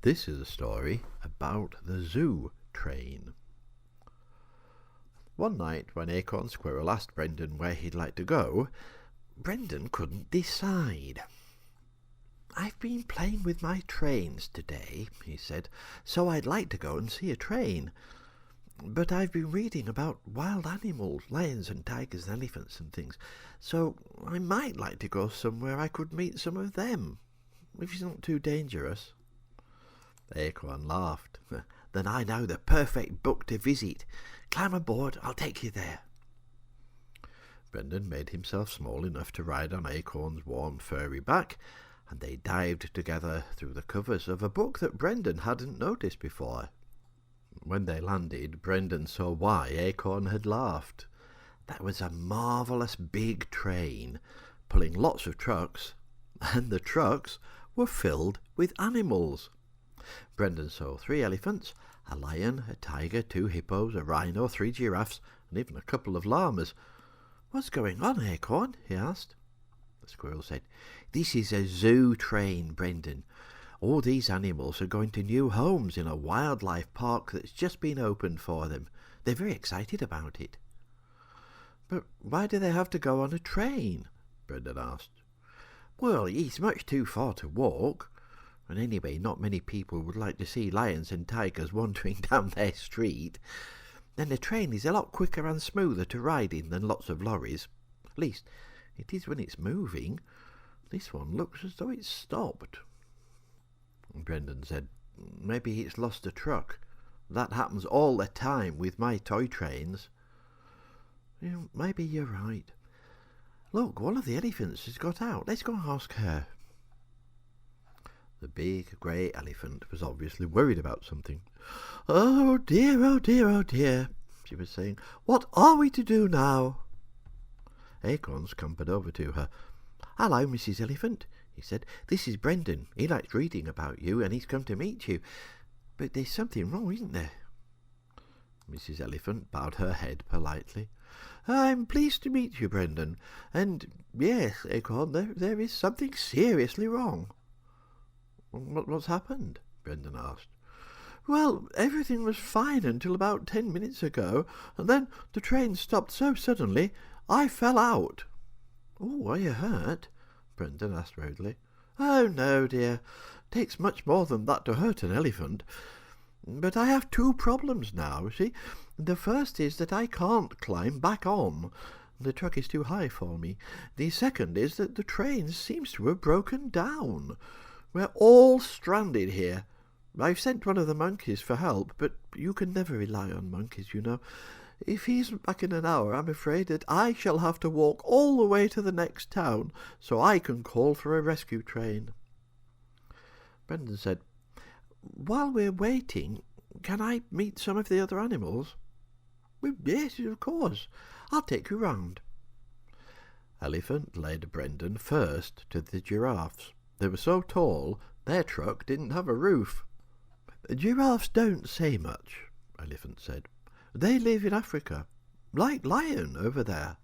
This is a story about the zoo train. One night when Acorn Squirrel asked Brendan where he'd like to go, Brendan couldn't decide. "I've been playing with my trains today," he said, "so I'd like to go and see a train. But I've been reading about wild animals, lions and tigers and elephants and things, so I might like to go somewhere I could meet some of them, if it's not too dangerous." Acorn laughed. "Then I know the perfect book to visit. Climb aboard, I'll take you there." Brendan made himself small enough to ride on Acorn's warm furry back, and they dived together through the covers of a book that Brendan hadn't noticed before. When they landed, Brendan saw why Acorn had laughed. That was a marvellous big train, pulling lots of trucks, and the trucks were filled with animals. Brendan saw 3 elephants, a lion, a tiger, 2 hippos, a rhino, 3 giraffes, and even a couple of llamas. "What's going on, Acorn?" he asked. The squirrel said, "This is a zoo train, Brendan. All these animals are going to new homes in a wildlife park that's just been opened for them. They're very excited about it." "But why do they have to go on a train?" Brendan asked. "Well, it's much too far to walk. And anyway, not many people would like to see lions and tigers wandering down their street. Then the train is a lot quicker and smoother to ride in than lots of lorries. At least, it is when it's moving. This one looks as though it's stopped." Brendan said, "Maybe it's lost a truck. That happens all the time with my toy trains." "Maybe you're right. Look, one of the elephants has got out. Let's go and ask her." The big grey elephant was obviously worried about something. "Oh dear, oh dear, oh dear," she was saying. "What are we to do now?" Acorn scampered over to her. "Hello, Mrs. Elephant," he said. "This is Brendan. He likes reading about you, and he's come to meet you. But there's something wrong, isn't there?" Mrs. Elephant bowed her head politely. "I'm pleased to meet you, Brendan. And yes, Acorn, there is something seriously wrong." "What's happened?" Brendan asked. "Well, everything was fine until about 10 minutes ago, and then the train stopped so suddenly I fell out." "Oh, are you hurt?" Brendan asked rudely. "Oh, no, dear. It takes much more than that to hurt an elephant. But I have 2 problems now, see. The first is that I can't climb back on. The truck is too high for me. The second is that the train seems to have broken down. We're all stranded here. I've sent one of the monkeys for help, but you can never rely on monkeys, you know. If he isn't back in an hour, I'm afraid that I shall have to walk all the way to the next town so I can call for a rescue train." Brendan said, "While we're waiting, can I meet some of the other animals?" "Yes, of course. I'll take you round." Elephant led Brendan first to the giraffes. They were so tall, their truck didn't have a roof. "Giraffes don't say much," Elephant said. "They live in Africa, like Lion over there."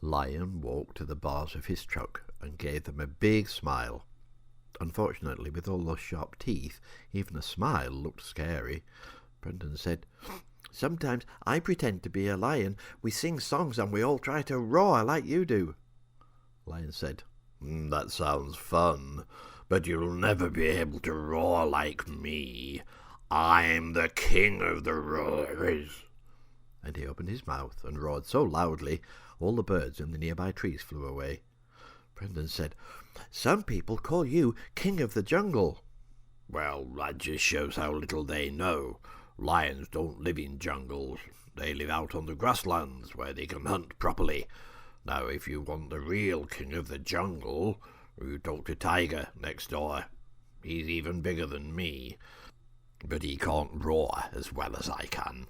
Lion walked to the bars of his truck and gave them a big smile. Unfortunately, with all those sharp teeth, even a smile looked scary. Brendan said, "Sometimes I pretend to be a lion. We sing songs and we all try to roar like you do." Lion said, "That sounds fun, but you'll never be able to roar like me. I'm the king of the roarers." And he opened his mouth and roared so loudly all the birds in the nearby trees flew away. Brendan said, "Some people call you king of the jungle." "Well, that just shows how little they know. Lions don't live in jungles. They live out on the grasslands where they can hunt properly. Now, if you want the real king of the jungle, you talk to Tiger next door. He's even bigger than me, but he can't roar as well as I can."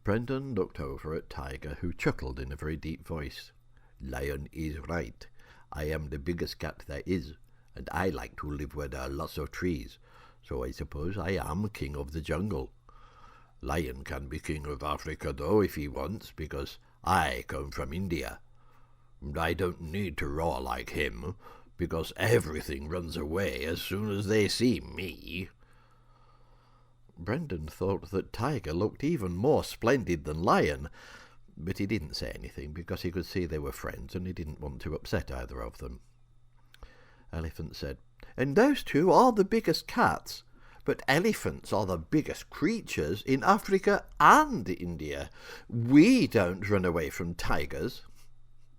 Brendan looked over at Tiger, who chuckled in a very deep voice. "Lion is right. I am the biggest cat there is, and I like to live where there are lots of trees, so I suppose I am king of the jungle. Lion can be king of Africa, though, if he wants, because I come from India. I don't need to roar like him, because everything runs away as soon as they see me." Brendan thought that Tiger looked even more splendid than Lion, but he didn't say anything because he could see they were friends and he didn't want to upset either of them. Elephant said, "And those two are the biggest cats, but elephants are the biggest creatures in Africa and India. We don't run away from tigers."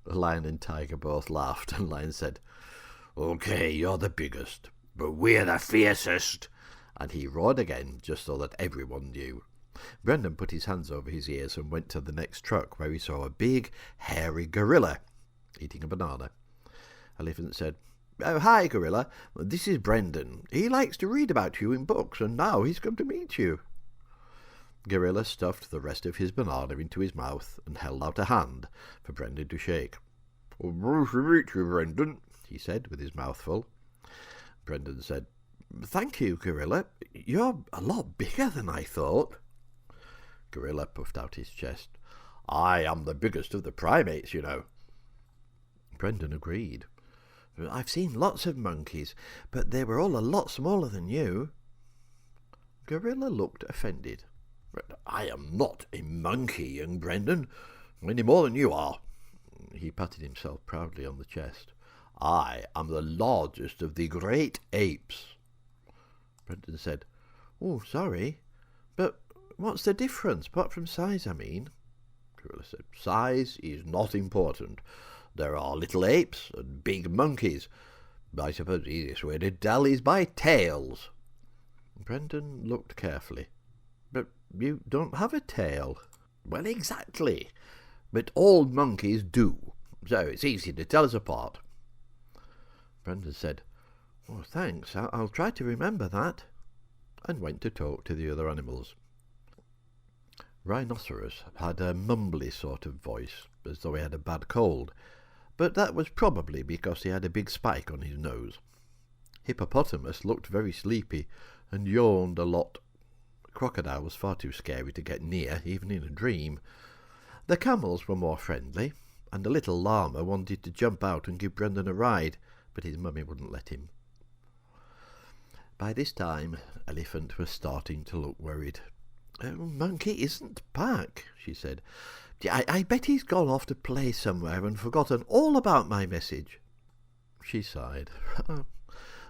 Lion and Tiger both laughed, and Lion said, "Okay, you're the biggest, but we're the fiercest." And he roared again, just so that everyone knew. Brendan put his hands over his ears and went to the next truck, where he saw a big, hairy gorilla eating a banana. Elephant said, "Oh, hi, gorilla. This is Brendan. He likes to read about you in books, and now he's come to meet you." Gorilla stuffed the rest of his banana into his mouth and held out a hand for Brendan to shake. "Nice to meet you, Brendan," he said, with his mouth full. Brendan said, "Thank you, Gorilla. You're a lot bigger than I thought." Gorilla puffed out his chest. "I am the biggest of the primates, you know." Brendan agreed. "I've seen lots of monkeys, but they were all a lot smaller than you." Gorilla looked offended. "I am not a monkey, young Brendan, any more than you are." He patted himself proudly on the chest. "I am the largest of the great apes." Brendan said, "Oh, sorry, but what's the difference, apart from size, I mean?" Gorilla said, "Size is not important. There are little apes and big monkeys. I suppose the easiest way to tell is by tails." Brendan looked carefully. "But you don't have a tail." "Well, exactly. But all monkeys do, so it's easy to tell us apart." Brendan said, "Oh, thanks, I'll try to remember that," and went to talk to the other animals. Rhinoceros had a mumbly sort of voice, as though he had a bad cold, but that was probably because he had a big spike on his nose. Hippopotamus looked very sleepy and yawned a lot. Crocodile was far too scary to get near, even in a dream. The camels were more friendly, and the little llama wanted to jump out and give Brendan a ride, but his mummy wouldn't let him. By this time, Elephant was starting to look worried. "Monkey isn't back," she said. I bet he's gone off to play somewhere and forgotten all about my message." She sighed.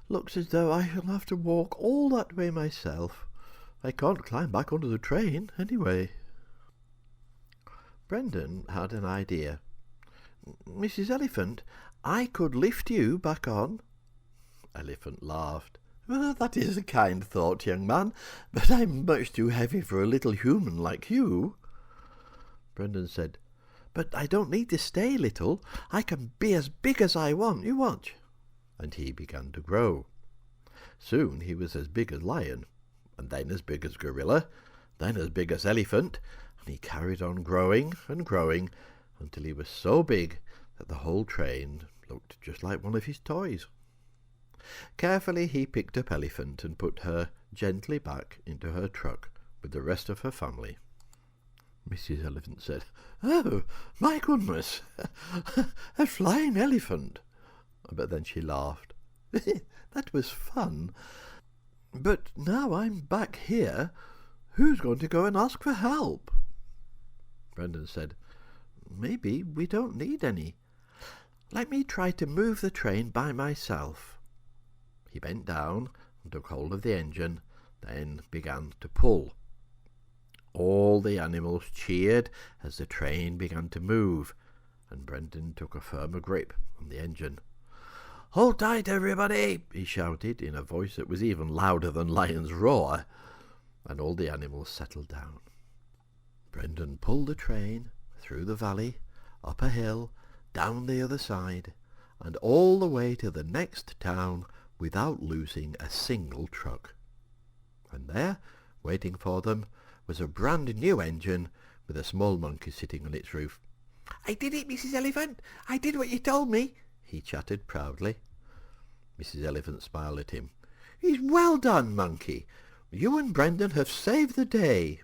"Looks as though I shall have to walk all that way myself. I can't climb back onto the train, anyway." Brendan had an idea. "Mrs. Elephant, I could lift you back on." Elephant laughed. "Well, that is a kind thought, young man, but I'm much too heavy for a little human like you." Brendan said, "But I don't need to stay little. I can be as big as I want. You watch." And he began to grow. Soon he was as big as Lion, and then as big as Gorilla, then as big as Elephant, and he carried on growing and growing until he was so big that the whole train looked just like one of his toys. Carefully he picked up Elephant and put her gently back into her truck with the rest of her family. Mrs. Elephant said, "Oh, my goodness, a flying elephant." But then she laughed. "That was fun. But now I'm back here, who's going to go and ask for help?" Brendan said, "Maybe we don't need any. Let me try to move the train by myself." He bent down and took hold of the engine, then began to pull. All the animals cheered as the train began to move, and Brendan took a firmer grip on the engine. "Hold tight, everybody!" he shouted in a voice that was even louder than Lion's roar, and all the animals settled down. Brendan pulled the train through the valley, up a hill, down the other side, and all the way to the next town without losing a single truck. And there, waiting for them, was a brand new engine with a small monkey sitting on its roof. "I did it, Mrs. Elephant! I did what you told me!" he chattered proudly. Mrs. Elephant smiled at him. "It's well done, Monkey. You and Brendan have saved the day."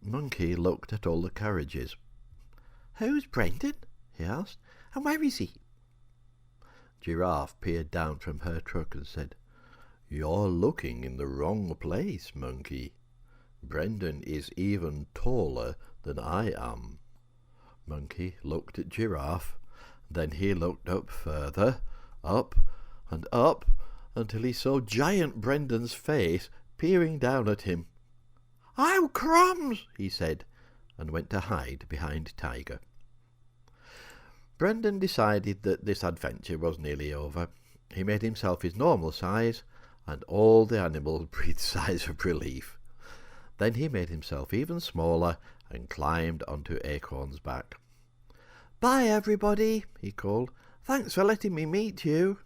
Monkey looked at all the carriages. "Who's Brendan?" he asked. "And where is he?" Giraffe peered down from her truck and said, "You're looking in the wrong place, Monkey. Brendan is even taller than I am." Monkey looked at Giraffe, then he looked up further, up and up, until he saw giant Brendan's face peering down at him. "Oh, crumbs!" he said, and went to hide behind Tiger. Brendan decided that this adventure was nearly over. He made himself his normal size, and all the animals breathed sighs of relief. Then he made himself even smaller and climbed onto Acorn's back. "Bye, everybody," he called. "Thanks for letting me meet you."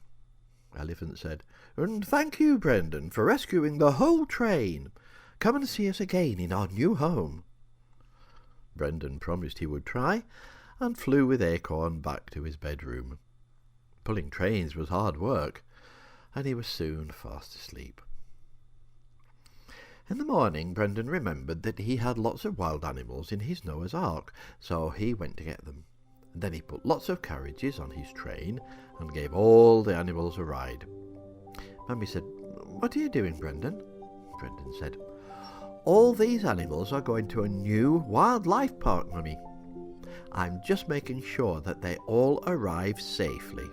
Elephant said, "And thank you, Brendan, for rescuing the whole train. Come and see us again in our new home." Brendan promised he would try, and flew with Acorn back to his bedroom. Pulling trains was hard work, and he was soon fast asleep. In the morning, Brendan remembered that he had lots of wild animals in his Noah's Ark, so he went to get them. Then he put lots of carriages on his train and gave all the animals a ride. Mummy said, "What are you doing, Brendan?" Brendan said, "All these animals are going to a new wildlife park, Mummy. I'm just making sure that they all arrive safely."